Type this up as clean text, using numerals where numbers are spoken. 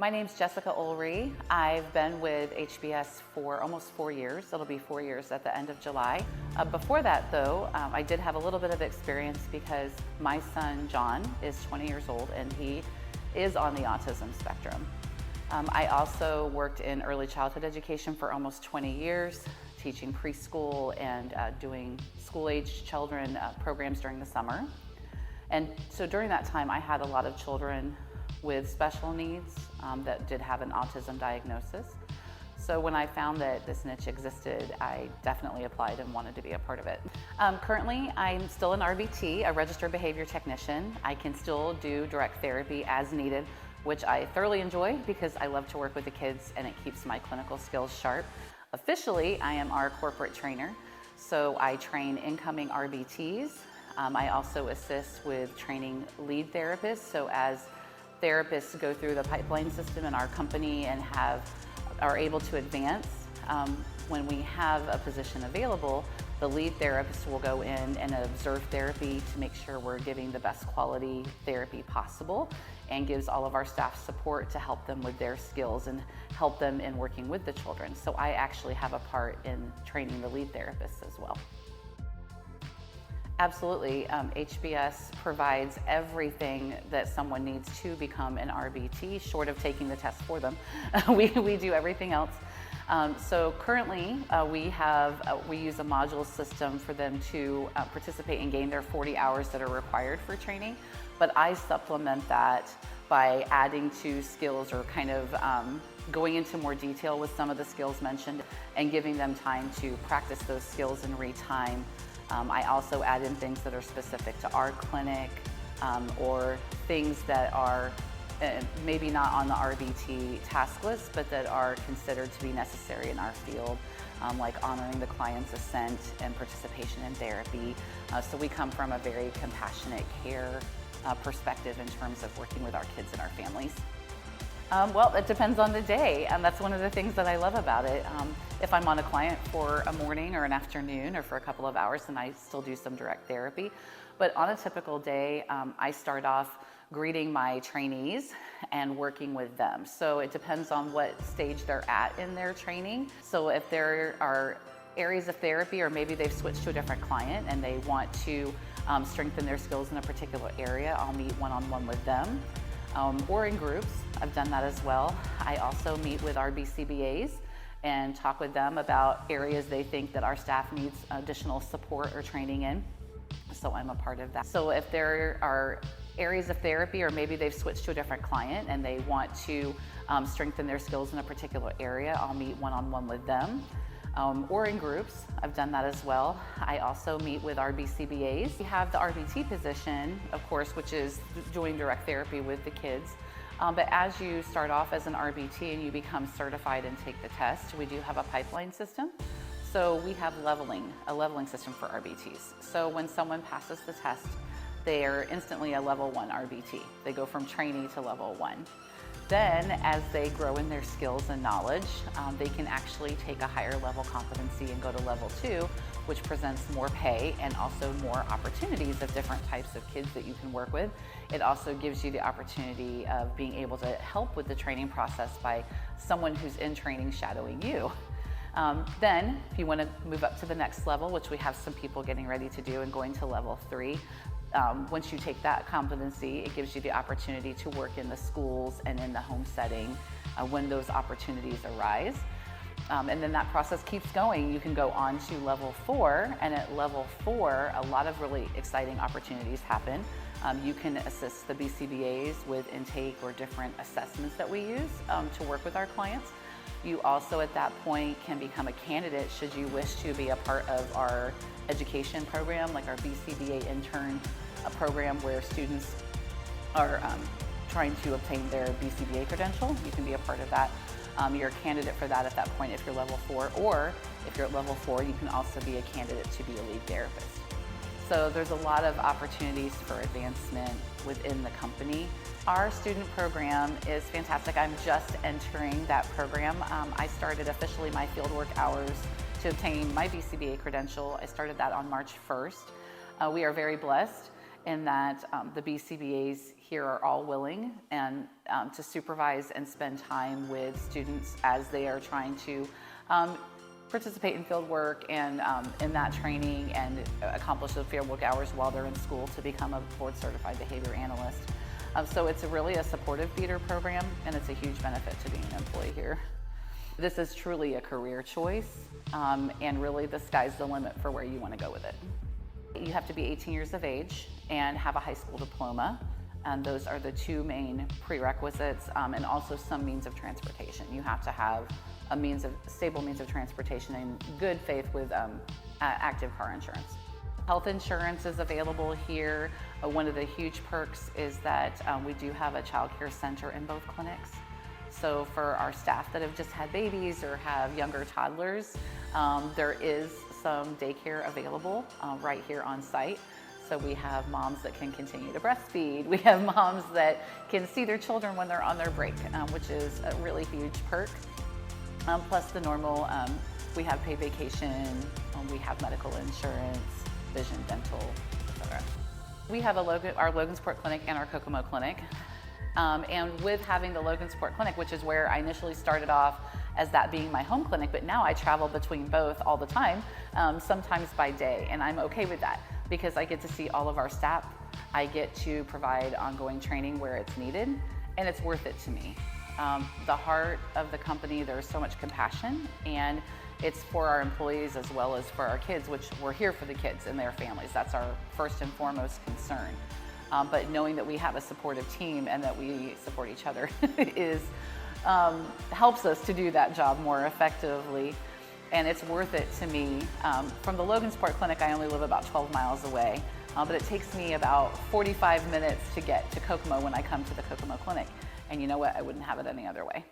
My name's Jessica Ulery. I've been with HBS for almost 4 years. It'll be 4 years at the end of July. Before that though, I did have a little bit of experience because my son John is 20 years old and he is on the autism spectrum. I also worked in early childhood education for almost 20 years, teaching preschool and doing school-aged children programs during the summer. And so during that time, I had a lot of children with special needs that did have an autism diagnosis. So when I found that this niche existed, I definitely applied and wanted to be a part of it. Currently, I'm still an RBT, a registered behavior technician. I can still do direct therapy as needed, which I thoroughly enjoy because I love to work with the kids and it keeps my clinical skills sharp. Officially, I am our corporate trainer, so I train incoming RBTs. I also assist with training lead therapists, so as therapists go through the pipeline system in our company and are able to advance, when we have a position available, the lead therapist will go in and observe therapy to make sure we're giving the best quality therapy possible and gives all of our staff support to help them with their skills and help them in working with the children. So I actually have a part in training the lead therapists as well. Absolutely. HBS provides everything that someone needs to become an RBT, short of taking the test for them. We do everything else. So currently we use a module system for them to participate and gain their 40 hours that are required for training. But I supplement that by adding to skills or kind of going into more detail with some of the skills mentioned and giving them time to practice those skills and re-time. I also add in things that are specific to our clinic or things that are maybe not on the RBT task list, but that are considered to be necessary in our field, like honoring the client's assent and participation in therapy. So we come from a very compassionate care perspective in terms of working with our kids and our families. Well, it depends on the day, and that's one of the things that I love about it. If I'm on a client for a morning or an afternoon or for a couple of hours, then I still do some direct therapy. But on a typical day, I start off greeting my trainees and working with them. So it depends on what stage they're at in their training. So if there are areas of therapy, or maybe they've switched to a different client and they want to strengthen their skills in a particular area, I'll meet one-on-one with them. Or in groups. I've done that as well. I also meet with our BCBAs and talk with them about areas they think that our staff needs additional support or training in. So I'm a part of that. So if there are areas of therapy, or maybe they've switched to a different client and they want to strengthen their skills in a particular area, I'll meet one-on-one with them. Or in groups. I've done that as well. I also meet with our BCBAs. We have the RBT position, of course, which is doing direct therapy with the kids. But as you start off as an RBT and you become certified and take the test, we do have a pipeline system. So we have a leveling system for RBTs. So when someone passes the test, they are instantly a level 1 RBT. They go from trainee to level 1. Then, as they grow in their skills and knowledge, they can actually take a higher level competency and go to level 2, which presents more pay and also more opportunities of different types of kids that you can work with. It also gives you the opportunity of being able to help with the training process by someone who's in training shadowing you. Then, if you want to move up to the next level, which we have some people getting ready to do and going to level 3, once you take that competency, it gives you the opportunity to work in the schools and in the home setting when those opportunities arise. And then that process keeps going. You can go on to level 4, and at level 4, a lot of really exciting opportunities happen. You can assist the BCBAs with intake or different assessments that we use to work with our clients. You also at that point can become a candidate should you wish to be a part of our education program, like our BCBA intern program where students are trying to obtain their BCBA credential. You can be a part of that. You're a candidate for that at that point if you're level 4, or if you're at level 4, you can also be a candidate to be a lead therapist. So there's a lot of opportunities for advancement within the company. Our student program is fantastic. I'm just entering that program. I started officially my fieldwork hours to obtain my BCBA credential. I started that on March 1st. We are very blessed in that the BCBAs here are all willing and to supervise and spend time with students as they are trying to participate in field work and in that training and accomplish the field work hours while they're in school to become a board certified behavior analyst. So it's really a supportive feeder program, and it's a huge benefit to being an employee here. This is truly a career choice, and really the sky's the limit for where you want to go with it. You have to be 18 years of age and have a high school diploma. And those are the two main prerequisites, and also some means of transportation. You have to have a stable means of transportation in good faith with active car insurance. Health insurance is available here. One of the huge perks is that we do have a child care center in both clinics. So for our staff that have just had babies or have younger toddlers, there is some daycare available right here on site. So we have moms that can continue to breastfeed. We have moms that can see their children when they're on their break, which is a really huge perk. Plus the normal, we have paid vacation, we have medical insurance, vision, dental, etc. We have our Logansport Clinic and our Kokomo Clinic. And with having the Logansport Clinic, which is where I initially started off as that being my home clinic, but now I travel between both all the time, sometimes by day, and I'm okay with that because I get to see all of our staff. I get to provide ongoing training where it's needed, and it's worth it to me. The heart of the company, there's so much compassion, and it's for our employees as well as for our kids, which we're here for the kids and their families. That's our first and foremost concern. But knowing that we have a supportive team and that we support each other helps us to do that job more effectively. And it's worth it to me. From the Logansport Clinic, I only live about 12 miles away, but it takes me about 45 minutes to get to Kokomo when I come to the Kokomo Clinic. And you know what? I wouldn't have it any other way.